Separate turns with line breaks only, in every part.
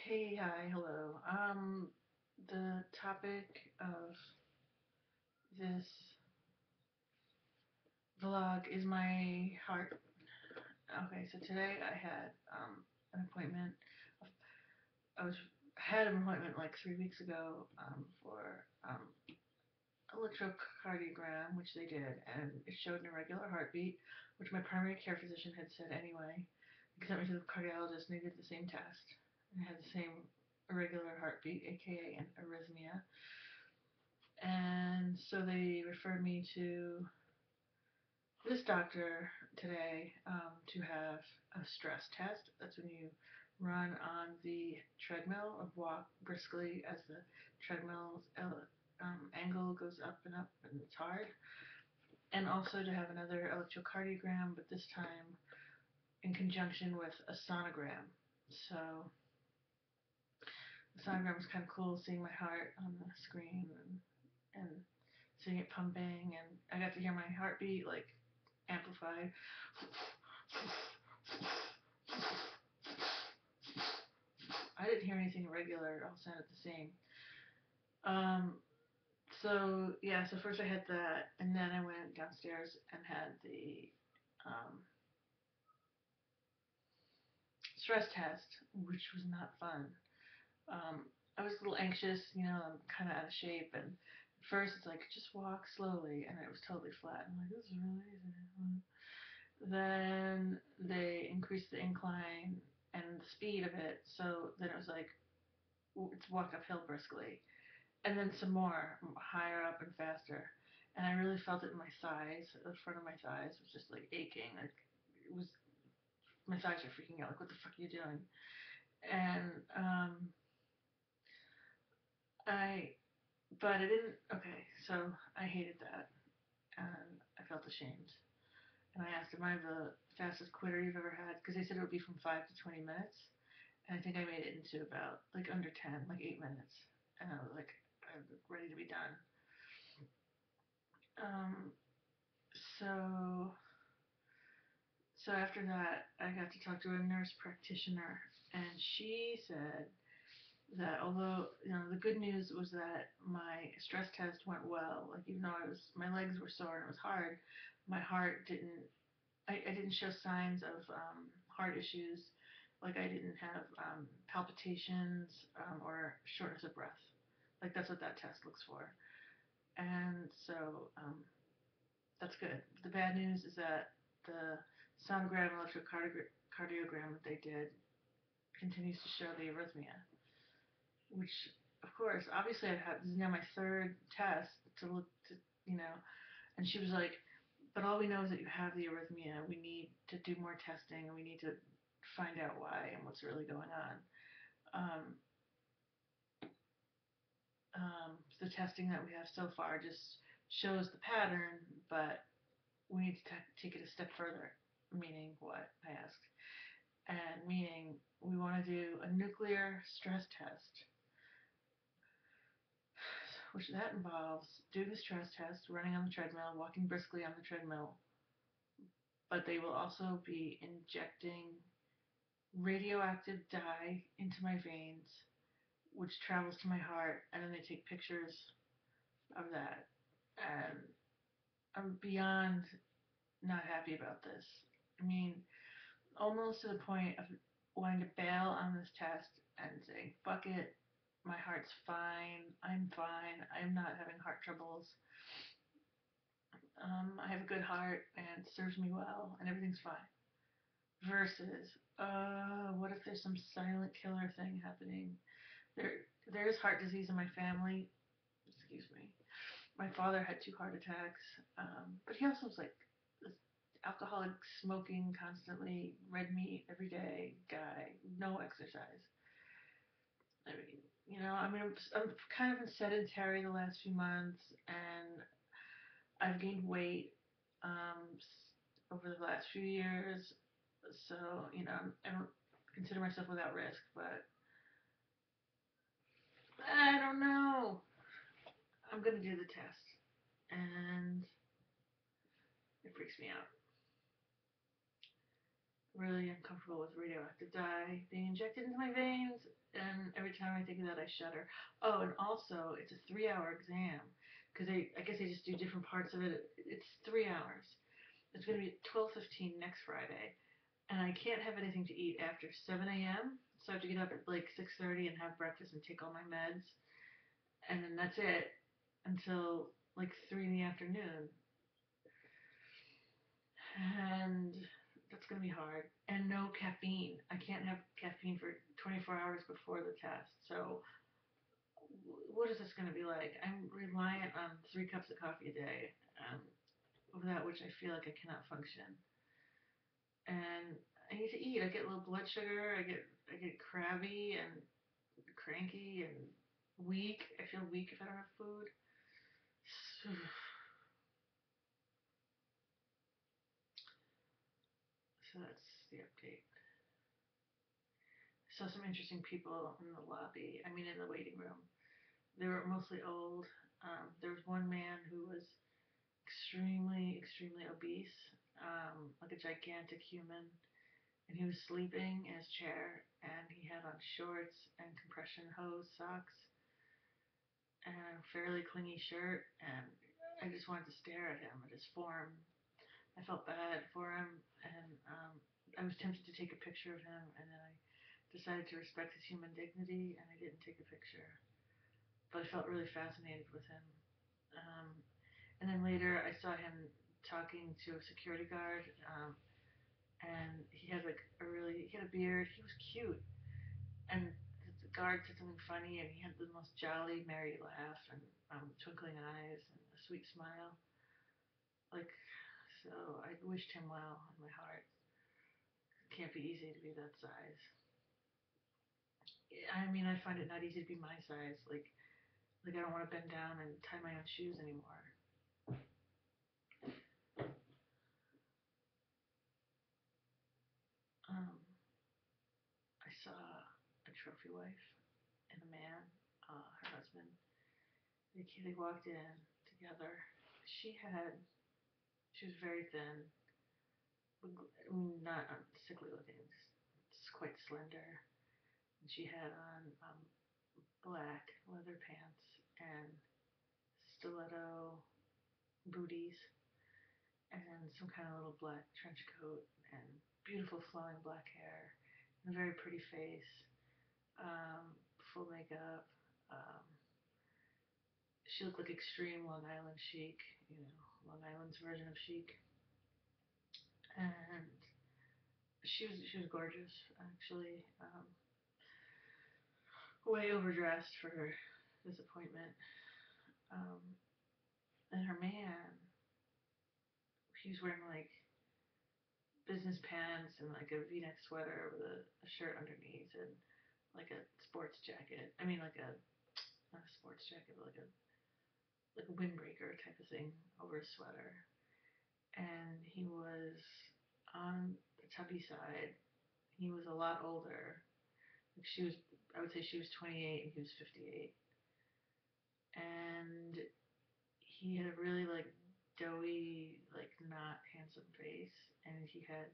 Hey, hi, hello. The topic of this vlog is my heart. Okay, so today I had an appointment. I was had an appointment like 3 weeks ago for electrocardiogram, which they did, and it showed an irregular heartbeat, which my primary care physician had said anyway. He sent me to the cardiologist, and they did the same test, and it had the same irregular heartbeat, aka an arrhythmia. And so they referred me to this doctor today to have a stress test. That's when you run on the treadmill or walk briskly as the treadmill's angle goes up and it's hard. And also to have another electrocardiogram, but this time in conjunction with a sonogram. So the sonogram was kind of cool, seeing my heart on the screen and seeing it pumping, and I got to hear my heartbeat like amplified. I didn't hear anything irregular. It all sounded the same. Um, so yeah, so first I had that, and then I went downstairs and had the stress test, which was not fun. I was a little anxious, I'm kind of out of shape, and at first it's like, just walk slowly, and it was totally flat. I'm like, this is really easy. Then they increased the incline and the speed of it, so then it was like, it's walk uphill briskly. And then some more, higher up and faster. And I really felt it in my thighs, the front of my thighs was just like aching. Like, it was, my thighs were freaking out, like, what the fuck are you doing? And, I, but I didn't, okay, so I hated that, and I felt ashamed. And I asked, am I the fastest quitter you've ever had? Because they said it would be from 5 to 20 minutes. And I think I made it into about, like, under 10, like 8 minutes. And I was like, I'm ready to be done. Um, so, so after that, I got to talk to a nurse practitioner, and she said that although, the good news was that my stress test went well. Like, even though my legs were sore and it was hard, my heart didn't, I didn't show signs of heart issues. Like, I didn't have palpitations or shortness of breath. Like, that's what that test looks for. And so that's good. The bad news is that the sonogram electrocardiogram that they did continues to show the arrhythmia, which, of course, obviously this is now my third test to look to, and she was like, but all we know is that you have the arrhythmia. We need to do more testing, and we need to find out why and what's really going on. Um, the testing that we have so far just shows the pattern, but we need to take it a step further. Meaning what? I asked. And meaning we want to do a nuclear stress test, which that involves doing the stress test, running on the treadmill, walking briskly on the treadmill, but they will also be injecting radioactive dye into my veins, which travels to my heart, and then they take pictures of that. And I'm beyond not happy about this. I mean, almost to the point of wanting to bail on this test and saying, fuck it, my heart's fine, I'm fine, I'm not having heart troubles. I have a good heart and it serves me well and everything's fine. Versus, what if there's some silent killer thing happening? There is heart disease in my family. Excuse me. My father had 2 heart attacks, but he also was like this alcoholic, smoking constantly, red meat every day guy, no exercise. I mean, I'm kind of been sedentary the last few months, and I've gained weight over the last few years. So, I don't consider myself without risk, but I don't know. I'm gonna do the test, and it freaks me out. Really uncomfortable with radioactive dye being injected into my veins, and time I think of that, I shudder. Oh, and also, it's a 3 hour exam because I guess they just do different parts of it. It's 3 hours. It's going to be 12:15 next Friday, and I can't have anything to eat after 7 a.m. So I have to get up at like 6:30 and have breakfast and take all my meds, and then that's it until like 3 in the afternoon. And that's going to be hard. And no caffeine. I can't have caffeine for 24 hours before the test. So, what is this going to be like? I'm reliant on 3 cups of coffee a day, without which I feel like I cannot function. And I need to eat. I get low blood sugar. I get crabby and cranky and weak. I feel weak if I don't have food. So that's the update. Saw some interesting people in the lobby. I mean, in the waiting room. They were mostly old. There was one man who was extremely, extremely obese, like a gigantic human, and he was sleeping in his chair, and he had on shorts and compression hose socks and a fairly clingy shirt, and I just wanted to stare at him, at his form. I felt bad for him, and I was tempted to take a picture of him, and then I decided to respect his human dignity, and I didn't take a picture. But I felt really fascinated with him. Um, and then later, I saw him talking to a security guard, and he had like he had a beard. He was cute, and the guard said something funny, and he had the most jolly, merry laugh, and twinkling eyes, and a sweet smile. Like, so I wished him well in my heart. It can't be easy to be that size. I mean, I find it not easy to be my size. Like I don't want to bend down and tie my own shoes anymore. Um, I saw a trophy wife and a man, her husband. They walked in together. She had, she was very thin, not sickly looking, just quite slender. And she had on black leather pants and stiletto booties and some kind of little black trench coat and beautiful flowing black hair and a very pretty face, full makeup. Um, she looked like extreme Long Island chic, Long Island's version of chic. And she was gorgeous, actually. Way overdressed for her disappointment. Um, and her man, he was wearing like business pants and like a V-neck sweater with a shirt underneath and like a sports jacket. I mean, like a not a sports jacket, but like a windbreaker type of thing over his sweater. And he was on the tubby side. He was a lot older. Like I would say she was 28 and he was 58. And he had a really like doughy, like not handsome face, and he had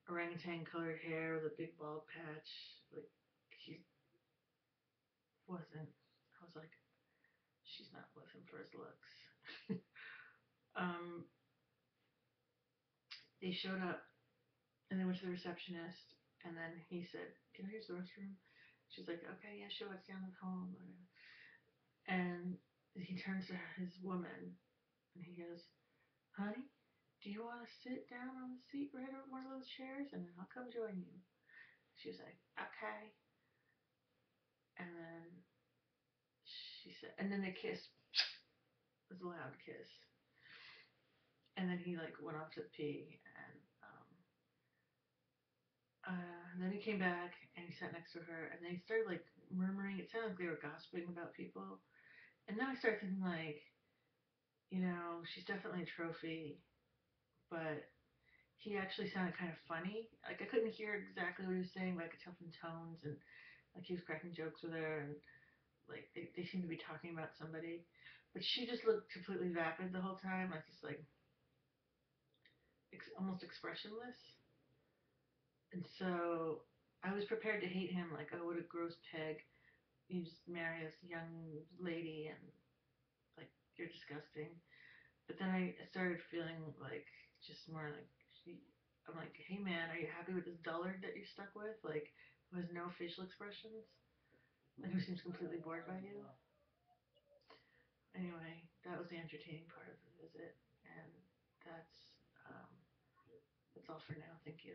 orangutan colored hair with a big bald patch. Like he wasn't. I was like, she's not with him for his looks. um, they showed up and they went to the receptionist, and then he said, "Can I use the restroom?" She's like, "Okay, yeah, sure, it's down the hall." And he turns to his woman and he goes, "Honey, do you want to sit down on the seat right over one of those chairs, and then I'll come join you?" She was like, "Okay." And then she said, and then they kissed. It was a loud kiss. And then he like went off to pee, and then he came back and he sat next to her, and they started like murmuring. It sounded like they were gossiping about people. And then I started thinking like, she's definitely a trophy, but he actually sounded kind of funny. Like I couldn't hear exactly what he was saying, but I could tell from tones, and like he was cracking jokes with her, and like they seemed to be talking about somebody. But she just looked completely vapid the whole time, like just like almost expressionless. And so I was prepared to hate him, like, oh, what a gross pig. you just marry this young lady and like you're disgusting. But then I started feeling like just more like I'm like, hey man, are you happy with this dullard that you're stuck with? Like, who has no facial expressions? Like, who seems completely bored by you? Anyway, that was the entertaining part of the visit, and that's all for now. Thank you.